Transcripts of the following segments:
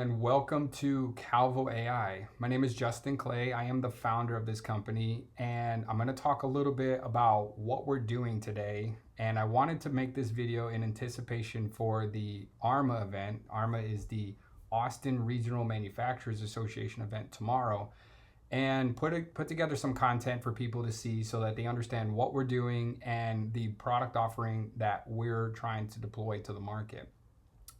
And welcome to Calvo AI. My name is Justin Clay. I am the founder of this company, and I'm going to talk a little bit about what we're doing today. And I wanted to make this video in anticipation for the ARMA event. ARMA is the Austin Regional Manufacturers Association event tomorrow, and put together some content for people to see so that they understand what we're doing and the product offering that we're trying to deploy to the market.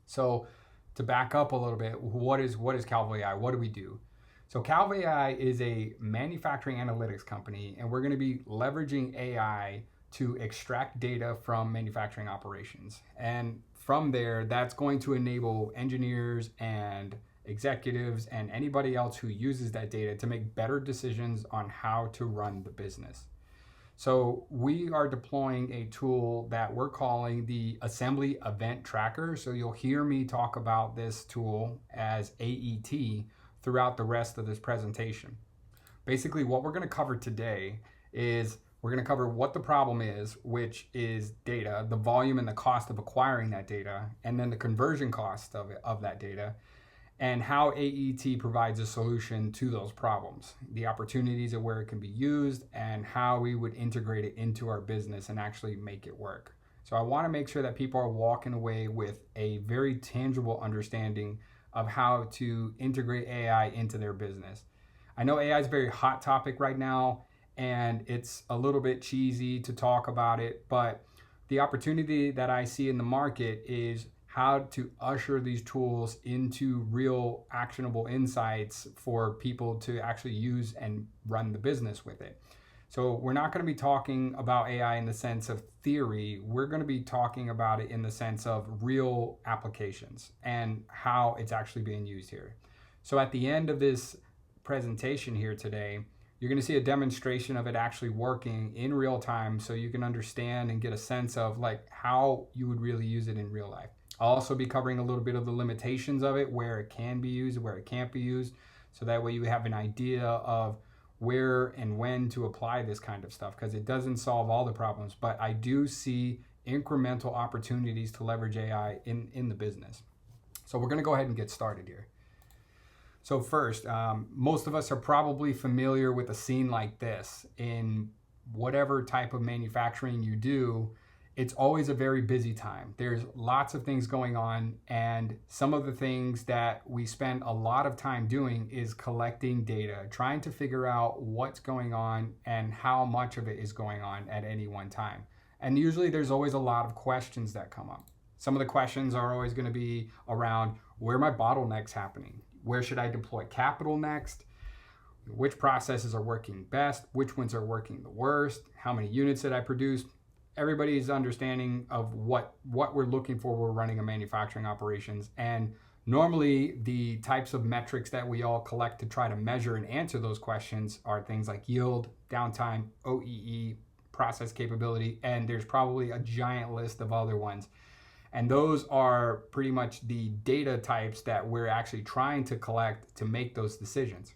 So to back up a little bit, what is Calvo AI? What do we do? So Calvo AI is a manufacturing analytics company, and we're going to be leveraging AI to extract data from manufacturing operations. And from there, that's going to enable engineers and executives and anybody else who uses that data to make better decisions on how to run the business. So we are deploying a tool that we're calling the Assembly Event Tracker. So you'll hear me talk about this tool as AET throughout the rest of this presentation. Basically, what we're going to cover today is we're going to cover what the problem is, which is data, the volume and the cost of acquiring that data, and then the conversion cost of that data, and how AET provides a solution to those problems, the opportunities of where it can be used, and how we would integrate it into our business and actually make it work. So I want to make sure that people are walking away with a very tangible understanding of how to integrate AI into their business. I know AI is a very hot topic right now, and it's a little bit cheesy to talk about it, but the opportunity that I see in the market is how to usher these tools into real actionable insights for people to actually use and run the business with it. So we're not going to be talking about AI in the sense of theory. We're going to be talking about it in the sense of real applications and how it's actually being used here. So at the end of this presentation here today, you're going to see a demonstration of it actually working in real time so you can understand and get a sense of like how you would really use it in real life. I'll also be covering a little bit of the limitations of it, where it can be used, where it can't be used, so that way you have an idea of where and when to apply this kind of stuff, because it doesn't solve all the problems, but I do see incremental opportunities to leverage AI in the business. So we're going to go ahead and get started here. So first, most of us are probably familiar with a scene like this. In whatever type of manufacturing you do, it's always a very busy time. There's lots of things going on, and some of the things that we spend a lot of time doing is collecting data, trying to figure out what's going on and how much of it is going on at any one time. And usually there's always a lot of questions that come up. Some of the questions are always going to be around where are my bottlenecks happening? Where should I deploy capital next? Which processes are working best? Which ones are working the worst? How many units did I produce? Everybody's understanding of what we're looking for when we're running a manufacturing operations. And normally the types of metrics that we all collect to try to measure and answer those questions are things like yield, downtime, OEE, process capability, and there's probably a giant list of other ones. And those are pretty much the data types that we're actually trying to collect to make those decisions.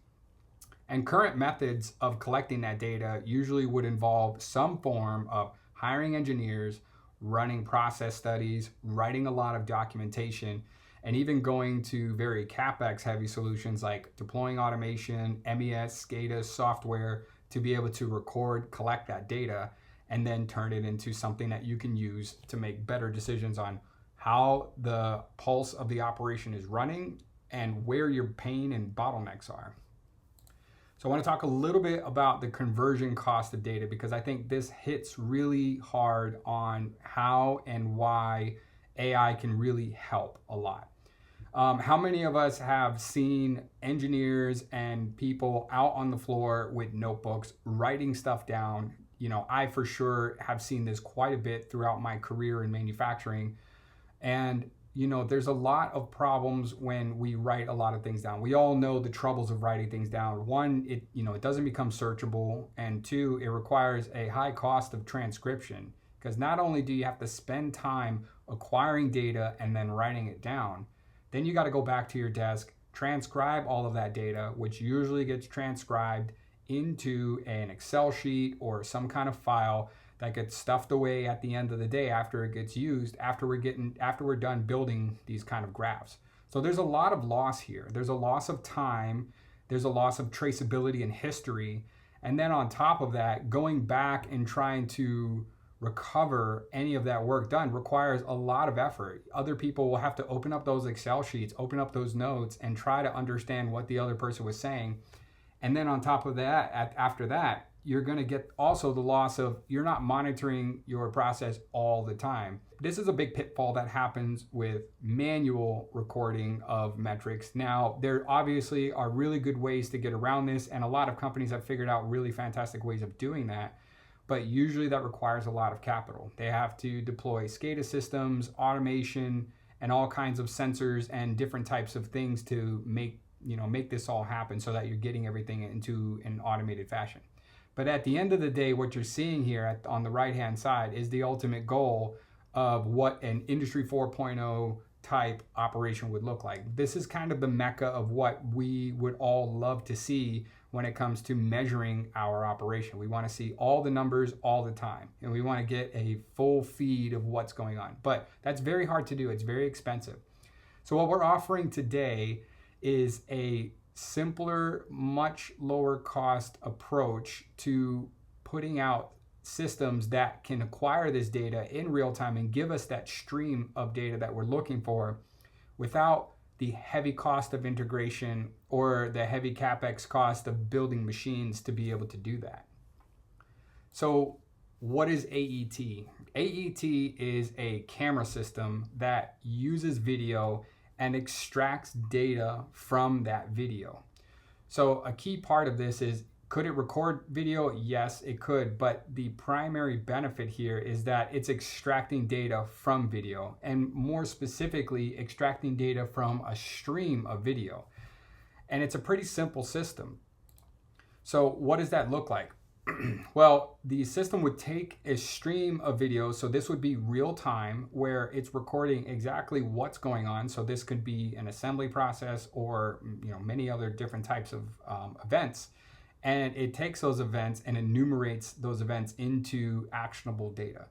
And current methods of collecting that data usually would involve some form of hiring engineers, running process studies, writing a lot of documentation, and even going to very CapEx heavy solutions like deploying automation, MES, SCADA software to be able to record, collect that data, and then turn it into something that you can use to make better decisions on how the pulse of the operation is running and where your pain and bottlenecks are. So I want to talk a little bit about the conversion cost of data, because I think this hits really hard on how and why AI can really help a lot. How many of us have seen engineers and people out on the floor with notebooks writing stuff down? You know, I for sure have seen this quite a bit throughout my career in manufacturing. And you know, there's a lot of problems when we write a lot of things down. We all know the troubles of writing things down. One, it doesn't become searchable, and two, it requires a high cost of transcription, because not only do you have to spend time acquiring data and then writing it down, then you got to go back to your desk, transcribe all of that data, which usually gets transcribed into an Excel sheet or some kind of file that gets stuffed away at the end of the day after it gets used, after we're done building these kind of graphs. So there's a lot of loss here. There's a loss of time, there's a loss of traceability and history. And then on top of that, going back and trying to recover any of that work done requires a lot of effort. Other people will have to open up those Excel sheets, open up those notes, and try to understand what the other person was saying. And then on top of that, after that, you're going to get also the loss of you're not monitoring your process all the time. This is a big pitfall that happens with manual recording of metrics. Now, there obviously are really good ways to get around this, and a lot of companies have figured out really fantastic ways of doing that. But usually that requires a lot of capital. They have to deploy SCADA systems, automation, and all kinds of sensors and different types of things to make this all happen so that you're getting everything into an automated fashion. But at the end of the day, what you're seeing here on the right-hand side is the ultimate goal of what an Industry 4.0 type operation would look like. This is kind of the mecca of what we would all love to see when it comes to measuring our operation. We want to see all the numbers all the time, and we want to get a full feed of what's going on. But that's very hard to do. It's very expensive. So what we're offering today is a simpler, much lower cost approach to putting out systems that can acquire this data in real time and give us that stream of data that we're looking for without the heavy cost of integration or the heavy CapEx cost of building machines to be able to do that. So what is AET? AET is a camera system that uses video and extracts data from that video. So a key part of this is, could it record video? Yes, it could, but the primary benefit here is that it's extracting data from video, and more specifically, extracting data from a stream of video. And it's a pretty simple system. So what does that look like? Well, the system would take a stream of video, so this would be real time, where it's recording exactly what's going on. So this could be an assembly process or many other different types of events. And it takes those events and enumerates those events into actionable data.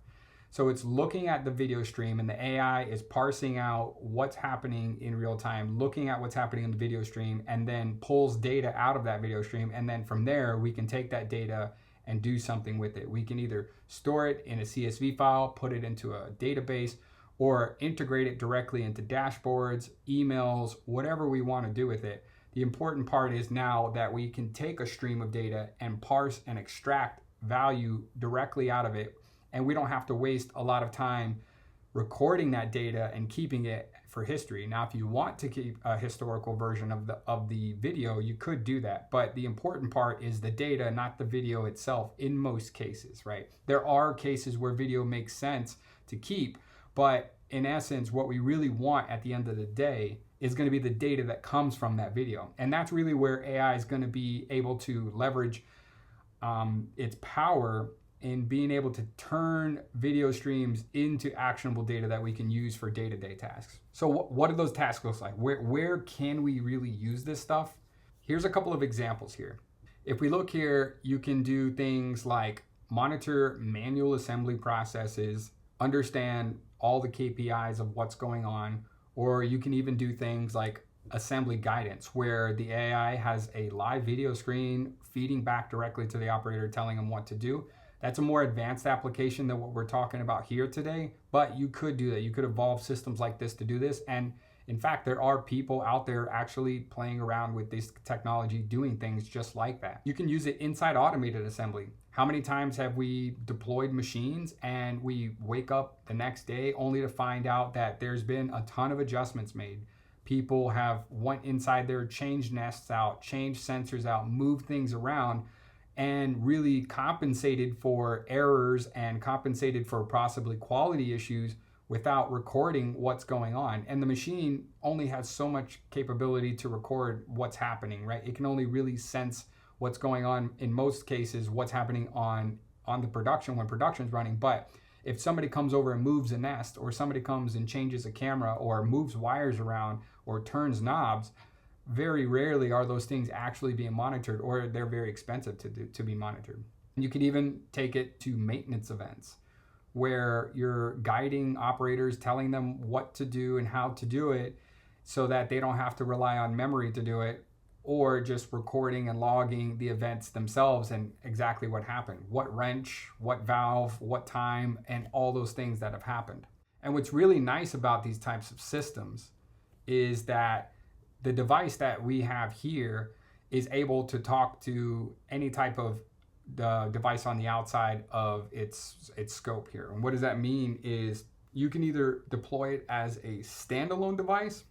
So it's looking at the video stream, and the AI is parsing out what's happening in real time, looking at what's happening in the video stream, and then pulls data out of that video stream. And then from there, we can take that data and do something with it. We can either store it in a CSV file, put it into a database, or integrate it directly into dashboards, emails, whatever we want to do with it. The important part is now that we can take a stream of data and parse and extract value directly out of it, and we don't have to waste a lot of time recording that data and keeping it for history. Now, if you want to keep a historical version of the video, you could do that. But the important part is the data, not the video itself in most cases, right? There are cases where video makes sense to keep, but in essence, what we really want at the end of the day is going to be the data that comes from that video. And that's really where AI is going to be able to leverage its power in being able to turn video streams into actionable data that we can use for day-to-day tasks. So what do those tasks look like? Where can we really use this stuff? Here's a couple of examples here. If we look here, you can do things like monitor manual assembly processes, understand all the KPIs of what's going on, or you can even do things like assembly guidance, where the AI has a live video screen feeding back directly to the operator, telling them what to do. That's a more advanced application than what we're talking about here today, but you could do that. You could evolve systems like this to do this. And in fact, there are people out there actually playing around with this technology, doing things just like that. You can use it inside automated assembly. How many times have we deployed machines and we wake up the next day only to find out that there's been a ton of adjustments made? People have went inside there, changed nests out, changed sensors out, moved things around, and really compensated for errors and compensated for possibly quality issues without recording what's going on. And the machine only has so much capability to record what's happening, right? It can only really sense what's going on, in most cases, what's happening on the production when production's running. But if somebody comes over and moves a nest, or somebody comes and changes a camera, or moves wires around, or turns knobs, very rarely are those things actually being monitored, or they're very expensive to be monitored. You could even take it to maintenance events, where you're guiding operators, telling them what to do and how to do it, so that they don't have to rely on memory to do it, or just recording and logging the events themselves and exactly what happened, what wrench, what valve, what time, and all those things that have happened. And what's really nice about these types of systems is that the device that we have here is able to talk to any type of the device on the outside of its scope here. And what does that mean is you can either deploy it as a standalone device,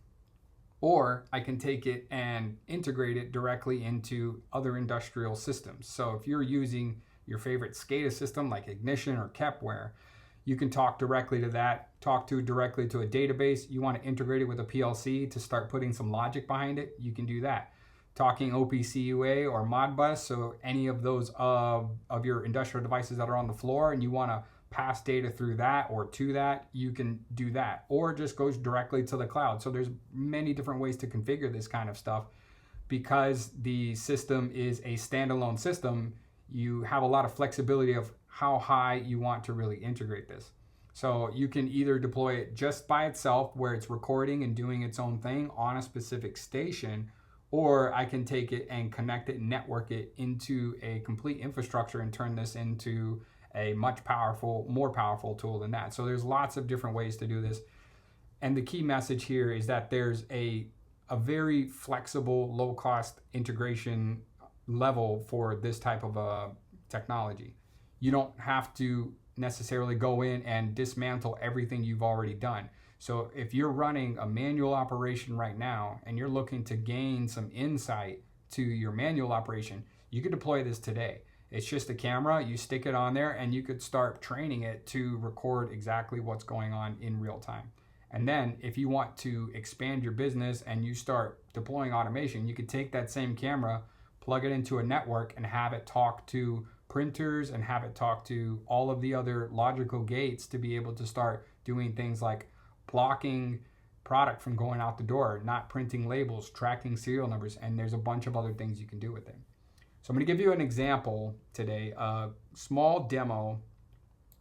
or I can take it and integrate it directly into other industrial systems. So if you're using your favorite SCADA system like Ignition or Kepware, you can talk directly to that, talk to it directly to a database. You want to integrate it with a PLC to start putting some logic behind it, you can do that. Talking OPC-UA or Modbus, so any of those of your industrial devices that are on the floor and you want to pass data through that or to that, you can do that. Or it just goes directly to the cloud. So there's many different ways to configure this kind of stuff. Because the system is a standalone system, you have a lot of flexibility of how high you want to really integrate this. So you can either deploy it just by itself where it's recording and doing its own thing on a specific station, or I can take it and connect it and network it into a complete infrastructure and turn this into a much more powerful tool than that. So there's lots of different ways to do this. And the key message here is that there's a very flexible, low-cost integration level for this type of technology. You don't have to necessarily go in and dismantle everything you've already done. So if you're running a manual operation right now and you're looking to gain some insight to your manual operation, you could deploy this today. It's just a camera, you stick it on there, and you could start training it to record exactly what's going on in real time. And then if you want to expand your business and you start deploying automation, you could take that same camera, plug it into a network, and have it talk to printers and have it talk to all of the other logical gates to be able to start doing things like blocking product from going out the door, not printing labels, tracking serial numbers, and there's a bunch of other things you can do with it. So I'm going to give you an example today, a small demo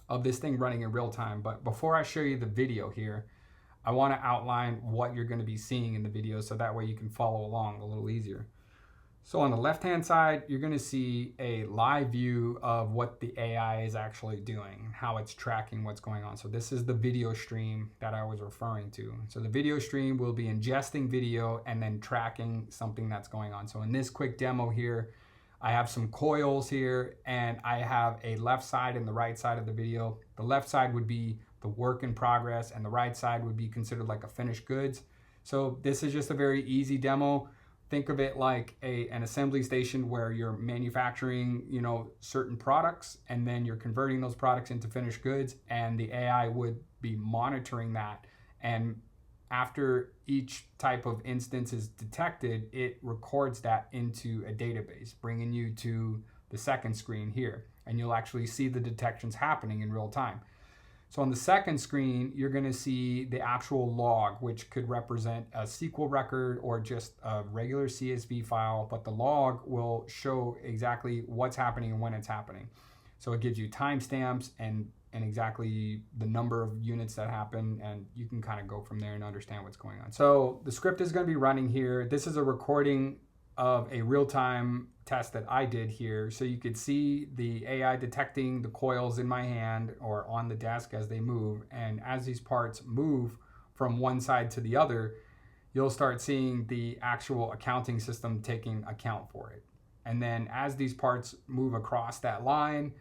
of this thing running in real time. But before I show you the video here, I want to outline what you're going to be seeing in the video so that way you can follow along a little easier. So on the left-hand side, you're going to see a live view of what the AI is actually doing, how it's tracking what's going on. So this is the video stream that I was referring to. So the video stream will be ingesting video and then tracking something that's going on. So in this quick demo here, I have some coils here and I have a left side and the right side of the video. The left side would be the work in progress and the right side would be considered like a finished goods. So this is just a very easy demo. Think of it like an assembly station where you're manufacturing, certain products and then you're converting those products into finished goods, and the AI would be monitoring that. And after each type of instance is detected, it records that into a database, bringing you to the second screen here, and you'll actually see the detections happening in real time. So on the second screen, you're going to see the actual log, which could represent a SQL record or just a regular CSV file, but the log will show exactly what's happening and when it's happening. So it gives you timestamps and exactly the number of units that happen, and you can kind of go from there and understand what's going on. So the script is going to be running here. This is a recording of a real-time test that I did here. So you could see the AI detecting the coils in my hand or on the desk as they move. And as these parts move from one side to the other, you'll start seeing the actual accounting system taking account for it. And then as these parts move across that line,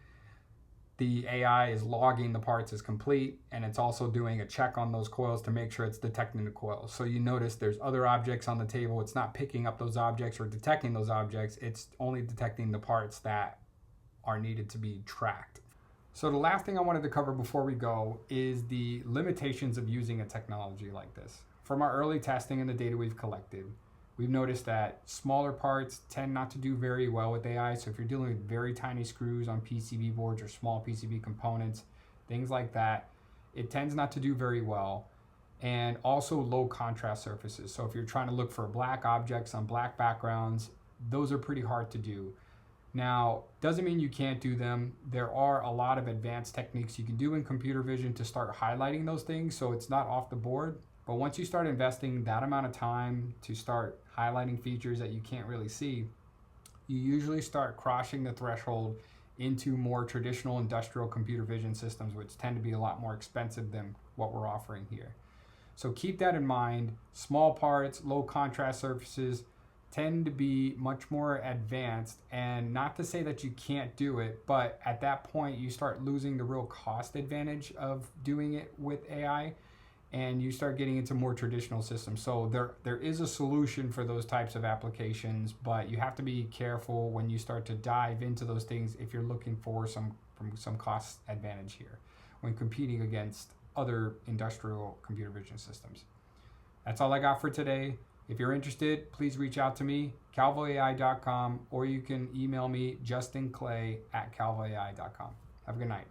the AI is logging the parts as complete, and it's also doing a check on those coils to make sure it's detecting the coils. So you notice there's other objects on the table. It's not picking up those objects or detecting those objects. It's only detecting the parts that are needed to be tracked. So the last thing I wanted to cover before we go is the limitations of using a technology like this. From our early testing and the data we've collected, we've noticed that smaller parts tend not to do very well with AI. So if you're dealing with very tiny screws on PCB boards or small PCB components, things like that, it tends not to do very well. And also low contrast surfaces. So if you're trying to look for black objects on black backgrounds, those are pretty hard to do. Now, doesn't mean you can't do them. There are a lot of advanced techniques you can do in computer vision to start highlighting those things, so it's not off the board. But once you start investing that amount of time to start highlighting features that you can't really see, you usually start crossing the threshold into more traditional industrial computer vision systems, which tend to be a lot more expensive than what we're offering here. So keep that in mind. Small parts, low contrast surfaces tend to be much more advanced, and not to say that you can't do it, but at that point you start losing the real cost advantage of doing it with AI, and you start getting into more traditional systems. So there is a solution for those types of applications, but you have to be careful when you start to dive into those things if you're looking for some cost advantage here when competing against other industrial computer vision systems. That's all I got for today. If you're interested, please reach out to me, calvoai.com, or you can email me, justinclay@calvoai.com. Have a good night.